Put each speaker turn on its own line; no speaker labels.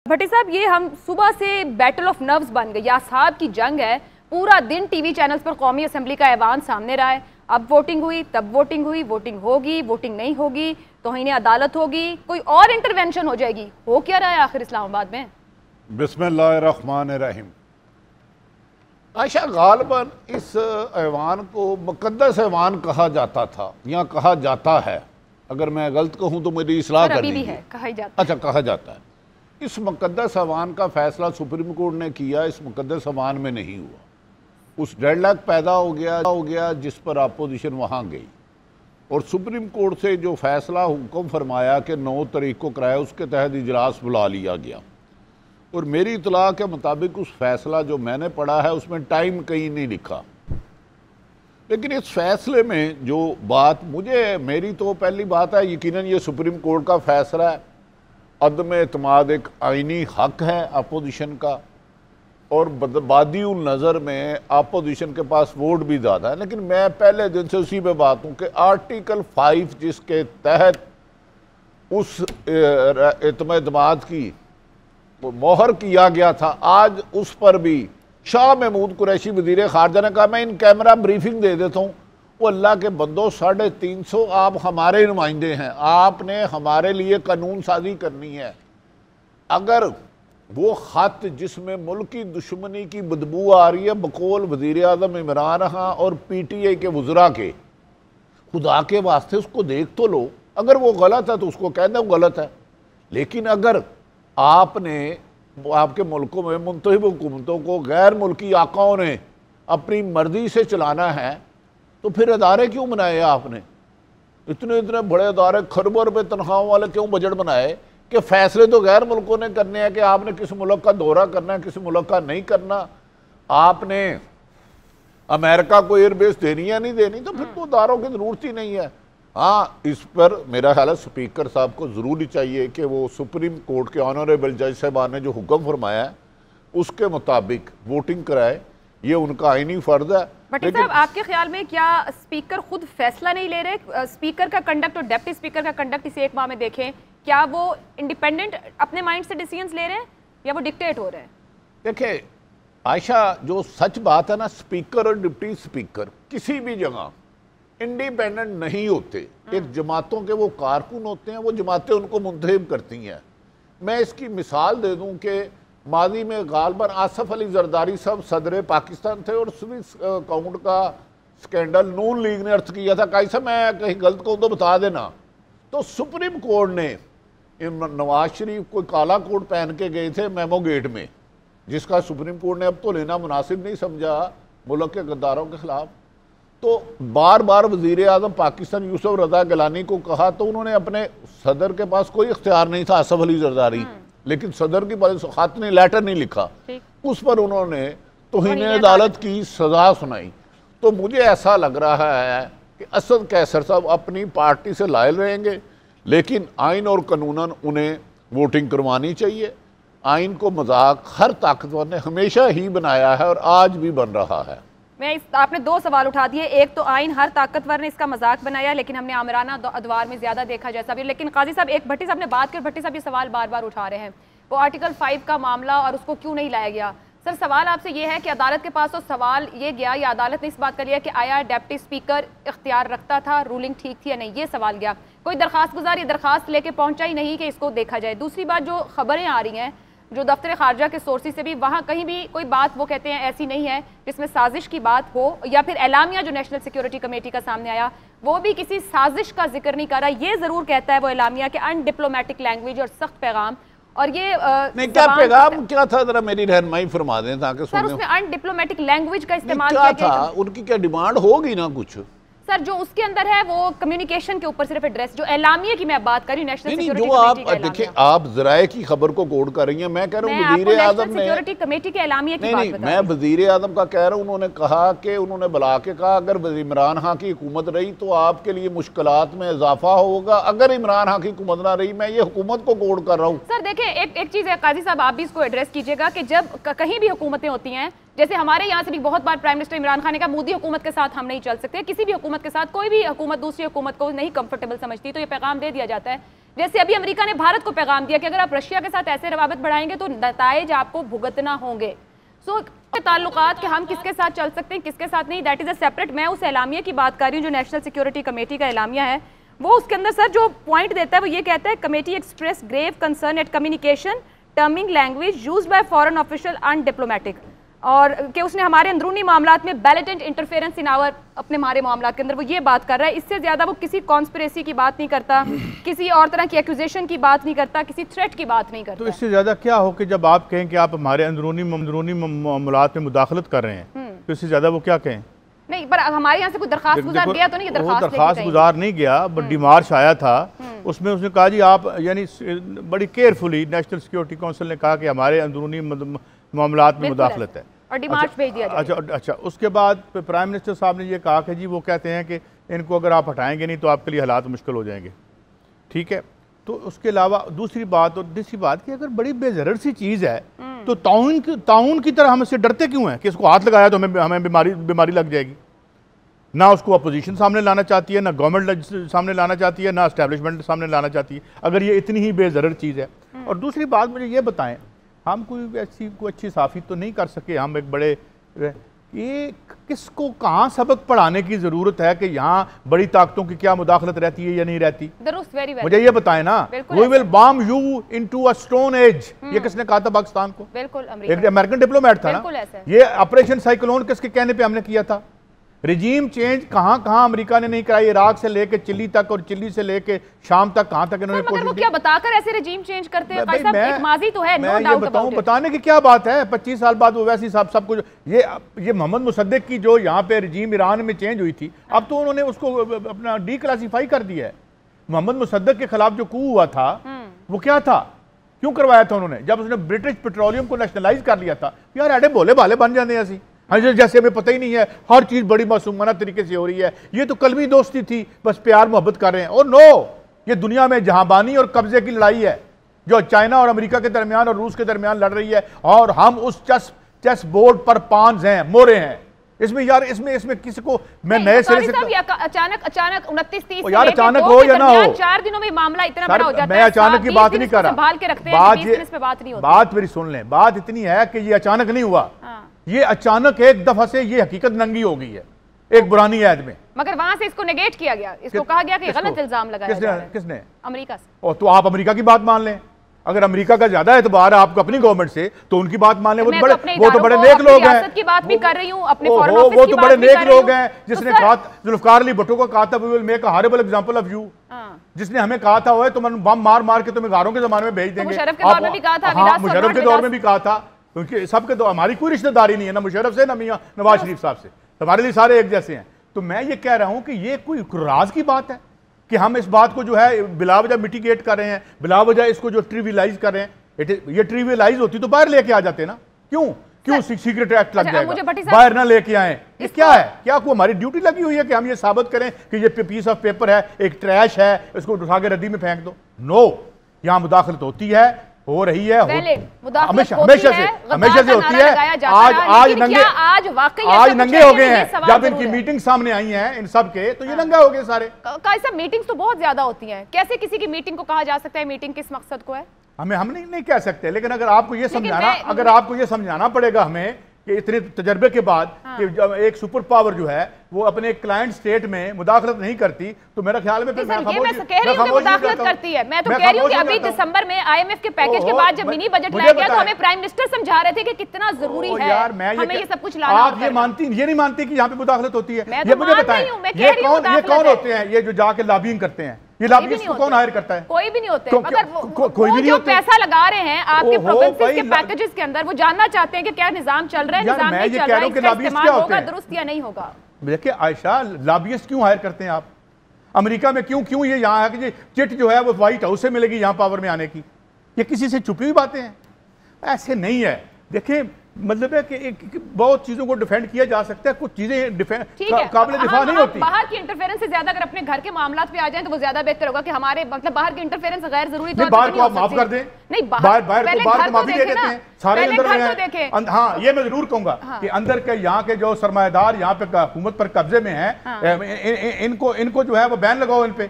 भट्टी साहब, ये हम सुबह से बैटल ऑफ नर्व्स बन गई, यासाब की जंग है। पूरा दिन टीवी चैनल्स पर कौमी असेंबली का ऐवान सामने रहा है। अब वोटिंग हुई, तब वोटिंग हुई, वोटिंग होगी, वोटिंग नहीं होगी, तौहीन अदालत होगी, कोई और इंटरवेंशन हो जाएगी। हो क्या रहा है आखिर इस्लामाबाद में?
बिस्मिल्लाहिर्रहमानिर्रहीम। आयशा, गालिबन इस ऐवान को मुकद्दस ऐवान कहा जाता था या कहा जाता है। अगर मैं गलत कहूँ तो मेरी इस्लाह कर दीजिए।
है, कहा ही जाता है।
अच्छा, कहा जाता है। इस मुकद्दस ऐवान का फैसला सुप्रीम कोर्ट ने किया, इस मुकद्दस ऐवान में नहीं हुआ। उस डेडलॉक पैदा हो गया जिस पर अपोजिशन वहाँ गई और सुप्रीम कोर्ट से जो फैसला हुक्म फरमाया कि 9 तारीख को कराया, उसके तहत इजलास बुला लिया गया। और मेरी इतला के मुताबिक उस फैसला जो मैंने पढ़ा है उसमें टाइम कहीं नहीं लिखा। लेकिन इस फैसले में जो बात मेरी तो पहली बात है, यकीनन ये सुप्रीम कोर्ट का फैसला है। अदम एतमाद एक आइनी हक है अपोजिशन का और बदबादी नज़र में अपोजिशन के पास वोट भी ज़्यादा है। लेकिन मैं पहले दिन से उसी पे बात हूँ कि आर्टिकल 5 जिसके तहत उस एतमाद की मोहर किया गया था, आज उस पर भी शाह महमूद कुरैशी वज़ीर ख़ारजा ने कहा मैं इन कैमरा ब्रीफिंग दे देता हूँ। वो अल्लाह के बंदो, 350 आप हमारे नुमाइंदे हैं, आपने हमारे लिए कानून साजी करनी है। अगर वो ख़त जिसमें मुल्क की दुश्मनी की बदबू आ रही है बकौल वज़ीर आज़म इमरान खान और PTI के वज़रा के, खुदा के वास्ते उसको देख तो लो। अगर वो गलत है तो उसको कह दो गलत है। लेकिन अगर आपने आपके मुल्कों में मुंतखब हुकूमतों को गैर मुल्की आकाओं ने अपनी मर्जी से चलाना है तो फिर अदारे क्यों बनाए आपने? इतने बड़े अदारे, खरबों रुपये तनख्वाहों वाले क्यों बजट बनाए कि फैसले तो गैर मुल्कों ने करने हैं कि आपने किस मुल्क का दौरा करना है, किस मुल्क का नहीं करना, आपने अमेरिका को एयरबेस देनी है नहीं देनी, तो फिर तो अदारों की ज़रूरत ही नहीं है। हाँ, इस पर मेरा ख्याल है स्पीकर साहब को ज़रूरी चाहिए कि वो सुप्रीम कोर्ट के ऑनरेबल जज साहबान ने जो हुक्म फरमाया है उसके मुताबिक वोटिंग कराए, ये उनका आईनी फ़र्ज है।
भट्टी साहब, आपके ख्याल में क्या स्पीकर खुद फैसला नहीं ले रहे? स्पीकर का कंडक्ट और डिप्टी स्पीकर का कंडक्ट इसे एक माह में देखें, क्या वो इंडिपेंडेंट अपने माइंड से डिसीजंस ले रहे हैं या वो डिक्टेट हो रहे हैं?
देखिए आयशा, जो सच बात है ना, स्पीकर और डिप्टी स्पीकर किसी भी जगह इंडिपेंडेंट नहीं होते। एक जमातों के वो कारकुन होते हैं, वो जमातें उनको मुंतखब करती हैं। मैं इसकी मिसाल दे दूं कि माजी में गालिबन आसफ अली जरदारी साहब सदर पाकिस्तान थे और स्विस अकाउंट का स्कैंडल नून लीग ने अर्थ किया था। कैसा, मैं कहीं गलत कहूँ तो बता देना। तो सुप्रीम कोर्ट ने नवाज शरीफ कोई काला कोट पहन के गए थे मेमो गेट में, जिसका सुप्रीम कोर्ट ने अब तो लेना मुनासिब नहीं समझा मुल्क के गद्दारों के खिलाफ। तो बार बार वज़ीर आज़म पाकिस्तान यूसुफ रज़ा गिलानी को कहा तो उन्होंने अपने सदर के पास कोई इख्तियार नहीं था, आसफ अली जरदारी, लेकिन सदर की खत ने लेटर नहीं लिखा, उस पर उन्होंने तौहीन अदालत की सज़ा सुनाई। तो मुझे ऐसा लग रहा है कि असद कैसर साहब अपनी पार्टी से लायल रहेंगे, लेकिन आइन और कानूनन उन्हें वोटिंग करवानी चाहिए। आइन को मजाक हर ताकतवर ने हमेशा ही बनाया है और आज भी बन रहा है।
आपने 2 सवाल उठा दिए। एक तो आइन हर ताकतवर ने इसका मजाक बनाया, लेकिन हमने आमराना अदवार में ज्यादा देखा जैसा भी। लेकिन काजी साहब, एक भट्टी साहब ने बात कर, भट्टी साहब ये सवाल बार बार उठा रहे हैं, वो आर्टिकल 5 का मामला और उसको क्यों नहीं लाया गया। सर, सवाल आपसे ये है कि अदालत के पास तो सवाल ये गया या अदालत ने इस बात कर लिया कि आया डिप्टी स्पीकर इख्तियार रखता था, रूलिंग ठीक थी या नहीं, ये सवाल गया। कोई दरखास्त गुजार ये दरखास्त लेके पहुंचा ही नहीं कि इसको देखा जाए। दूसरी बात, जो खबरें आ रही हैं जो दफ्तर खारजा के सोर्सेज से भी, वहाँ कहीं भी कोई बात वो कहते हैं ऐसी नहीं है जिसमें साजिश की बात हो, या फिर एलामिया जो नेशनल सिक्योरिटी कमेटी का सामने आया वो भी किसी साजिश का जिक्र नहीं कर रहा। ये जरूर कहता है वो एलामिया के अनडिप्लोमेटिक लैंग्वेज और सख्त पैगाम, और ये
नहीं, क्या पैगाम क्या था, जरा मेरी रहनुमाई फरमा दें ताकि
सर उसमें अनडिप्लोमेटिक लैंग्वेज का इस्तेमाल
क्या था। उनकी क्या डिमांड होगी ना कुछ? सर,
जो उसके अंदर है वो कम्युनिकेशन के ऊपर सिर्फ एड्रेस, जो एलामिया की मैं बात कर रही हूं, नेशनल सिक्योरिटी
जो आप देखिए, आप जराए की खबर को कोड कर रही हैं, मैं कह रहा हूं वजीर आजम ने
सिक्योरिटी कमेटी के एलामिया की बात बता रही हूं।
मैं वजीर आजम का कह रहा हूं, उन्होंने कहा कि उन्होंने बुला के कहा अगर इमरान खान की हुकूमत रही तो आपके लिए मुश्किलात में इजाफा होगा, अगर इमरान खान की हुकूमत ना रही, मैं ये हुकूमत को कोड कर रहा हूँ।
सर देखिए, एक चीज है काजी साहब, आप भी इसको एड्रेस कीजिएगा कि जब कहीं भी हुकूमतें होती हैं, जैसे हमारे यहाँ से भी बहुत बार प्राइम मिनिस्टर इमरान खान ने कहा मोदी हुकूमत के साथ हम नहीं चल सकते, किसी भी हुकूमत के साथ कोई भी हुकूमत दूसरी हुकूमत को नहीं कंफर्टेबल समझती, तो ये पैगाम दे दिया जाता है जैसे अभी अमेरिका ने भारत को पैगाम दिया कि अगर आप रशिया के साथ ऐसे रवाबत बढ़ाएंगे तो नताइज आपको भुगतना होंगे। सो ताल्लुकात कि हम किसके साथ चल सकते हैं किसके साथ नहीं, दैट इज अ सेपरेट। मैं उस एलामिया की बात कर रही हूँ जो नेशनल सिक्योरिटी कमेटी का एलामिया है। वो उसके अंदर सर जो पॉइंट देता है वो ये कहता है, committee express grave concern at communication terming language used by foreign official undiplomatic, और कि उसने हमारे अंदरूनी मामलात में बैलेटेंट इंटरफेरेंस इन आवर, अपने हमारे मामलात के अंदर वो ये बात कर रहा है। इससे ज्यादा वो किसी कॉन्स्पिरेसी की बात नहीं करता, किसी और तरह की एक्यूजेशन की बात नहीं करता, किसी थ्रेट की बात नहीं करता।
तो इससे ज्यादा क्या हो कि जब आप कहें कि आप हमारे अंदरूनी मामलात में मुदाखलत कर रहे हैं, तो इससे ज्यादा वो क्या कहें?
नहीं, पर हमारे यहाँ से कोई दरखास्त गुजार गया तो नहीं?
दरखास्त गुजार नहीं गया, बट डिमार्च आया था। उसमें उसने कहा जी आप, यानी बड़ी केयरफुली नेशनल सिक्योरिटी काउंसिल ने कहा कि हमारे अंदरूनी मामलात में मुदाखलत है
और डिमार्च भेज दिया जाए।
अच्छा, उसके बाद प्राइम मिनिस्टर साहब ने ये कहा कि जी वो कहते हैं कि इनको अगर आप हटाएंगे नहीं तो आपके लिए हालात मुश्किल हो जाएंगे। ठीक है, तो उसके अलावा दूसरी बात कि अगर बड़ी बेजरर सी चीज़ है तो ताउन की तरह हम इससे डरते क्यों हैं कि इसको हाथ लगाया तो हमें बीमारी लग जाएगी। ना उसको अपोजिशन सामने लाना चाहती है, ना गवर्नमेंट सामने लाना चाहती है, ना एस्टैब्लिशमेंट सामने लाना चाहती है, अगर ये इतनी ही बेजरर चीज़ है। और दूसरी बात मुझे ये बताएं, हम कोई अच्छी साफ़ी तो नहीं कर सके, हम एक बड़े, ये किसको कहाँ सबक पढ़ाने की ज़रूरत है कि यहाँ बड़ी ताकतों की क्या मुदाखलत रहती है या नहीं रहती? मुझे ये बताएं ना। We will bomb you into a stone age, ये किसने कहा था पाकिस्तान को?
बिल्कुल
एक अमेरिकन डिप्लोमेट था ना। ये ऑपरेशन साइक्लोन किसके कहने पे हमने किया था? रिजीम चेंज कहाँ अमेरिका ने नहीं कराई, इराक से लेके चिली तक और चिली से लेके शाम तक, कहाँ तक इन्होंने कोशिश की?
क्या बताकर ऐसे रिजीम चेंज करते हैं? एक माजी तो है, नो डाउट अबाउट इट।
बताने की क्या बात है? 25 साल बाद वो वैसे ही सब कुछ, ये मोहम्मद मुसद्दिक की जो यहाँ पे रिजीम ईरान में चेंज हुई थी, अब तो उन्होंने उसको अपना डीक्लासिफाई कर दिया है। मोहम्मद मुसद्दिक के खिलाफ जो कू हुआ था वो क्या था, क्यों करवाया था उन्होंने? जब उसने ब्रिटिश पेट्रोलियम को नेशनलाइज कर लिया था। यार एडे भोले भाले बन जाते हैं ऐसी, जैसे हमें पता ही नहीं है, हर चीज बड़ी मासूमाना तरीके से हो रही है। ये तो कलमी दोस्ती थी, बस प्यार मोहब्बत कर रहे हैं। और नो, ये दुनिया में जहांबानी और कब्जे की लड़ाई है जो चाइना और अमेरिका के दरमियान और रूस के दरमियान लड़ रही है, और हम उस चेस बोर्ड पर पांच हैं, मोरे हैं इसमें। यार इसमें किसी को मैं नए सिरे से
अचानक 29-30
यार अचानक हो या ना हो,
4 दिनों में मामला इतना बड़ा हो जाता है।
मैं अचानक की बात नहीं कर रहा,
संभाल के रखते हैं,
बात मेरी सुन लें। बात इतनी है कि ये अचानक नहीं हुआ, ये अचानक एक दफा से ये हकीकत नंगी हो गई है एक पुरानी ऐद में।
मगर वहां से इसको नेगेट किया गया, इसको कहा गया कि गलत इल्जाम लगाया जा रहा है।
किसने?
अमेरिका से।
और तो आप अमेरिका की बात मान लें, अगर अमेरिका का ज्यादा एतबार है आपको अपनी गवर्नमेंट से, तो उनकी बात मान लें। वो तो बड़े नेक लोग हैं,
की बात भी कर रही हूं, अपने फॉरेन ऑफिस
वो
की
तो
बात
बड़े
भी
नेक लोग हैं। जिसने कहा, जुल्फकार अली भुट्टो को कहा था, we will make a horrible example of you. जिसने हमें कहा था ओए तुम बम मार के तुम्हें गारों के जमाने में भेज देंगे।
मुशर्रफ के दौर में भी कहा था,
मुशर्रफ के दौर में भी कहा था, क्योंकि सबके तो हमारी कोई रिश्तेदारी नहीं है ना मुशर्रफ से ना मियां नवाज शरीफ साहब से, हमारे लिए सारे एक जैसे हैं। तो मैं ये कह रहा हूं कि ये कोई राज की बात है कि हम इस बात को जो है बिलावजह मिटिगेट कर रहे हैं, बिलावजह इसको जो ट्रिवियलाइज कर रहे हैं। ये ट्रिवियलाइज होती तो बाहर लेके आ जाते ना, क्यों सीक्रेट एक्ट लग जाएगा, बाहर ना लेके आए? ये क्या है? क्या को हमारी ड्यूटी लगी हुई है कि हम ये साबित करें कि ये पीस ऑफ पेपर है, एक ट्रैश है, इसको उठा के रद्दी में फेंक दो? नो, यहां मुदाखलत होती है, हो रही है, हमेशा से होती है। आज नंगे हो गए हैं जब इनकी मीटिंग सामने आई है इन सब के, तो ये नंगा हो गए सारे।
सब मीटिंग्स तो बहुत ज्यादा होती हैं, कैसे किसी की मीटिंग को कहा जा सकता है मीटिंग किस मकसद को है?
हम नहीं कह सकते, लेकिन अगर आपको ये समझाना पड़ेगा हमें कि इतने तजर्बे के बाद कि जब एक सुपर पावर जो है वो अपने क्लाइंट स्टेट में मुदाखलत नहीं करती, तो मेरा ख्याल में फिर
मुदाखलत करती है। मैं तो कह रही हूँ कि अभी दिसंबर में IMF के पैकेज के बाद जब मिनी बजट लाया गया तो हमें प्राइम मिनिस्टर समझा रहे थे कि कितना जरूरी है हमें ये सब कुछ लाना।
आप ये नहीं मानती कि यहाँ पे मुदाखलत होती है? ये मुझे बताएं, ये कौन होते हैं ये जो जाके लॉबिंग करते हैं? ये लॉबिस्ट को कौन हायर करता है?
कोई भी नहीं होते। मगर कोई भी नहीं होते। पैसा लगा रहे हैं आपके प्रोविंसेस के पैकेजेस के अंदर, वो जानना चाहते हैं कि क्या निजाम चल रहा है, निजाम नहीं चल रहा है, इसका इस्तेमाल होगा दुरुस्त या नहीं होगा।
देखिए आयशा, लॉबिस्ट क्यों हायर करते हैं आप? अमेरिका में क्यों ये यहाँ है कि चिट जो है वो व्हाइट हाउस से मिलेगी यहाँ पावर में आने की? ये किसी से छुपी हुई बातें हैं, ऐसे नहीं है। देखिए मतलब है कि बहुत चीजों को डिफेंड किया जा सकता है, कुछ चीजें काबिल दिफा नहीं होती।
बाहर की इंटरफेरेंस से ज्यादा अगर अपने घर के मामलात पे आ जाएं तो वो ज्यादा बेहतर होगा कि हमारे मतलब बाहर की इंटरफेरेंस गैर जरूरी तौर पर
बाहर को आप माफ कर दें।
नहीं,
बाहर को माफी दे देते हैं सारे अंदर में। हाँ, ये मैं जरूर कहूंगा कि अंदर के यहाँ के जो सरमायादार यहाँ पे हुकूमत पर कब्जे में है, इनको जो है वो बैन लगाओ इन पे।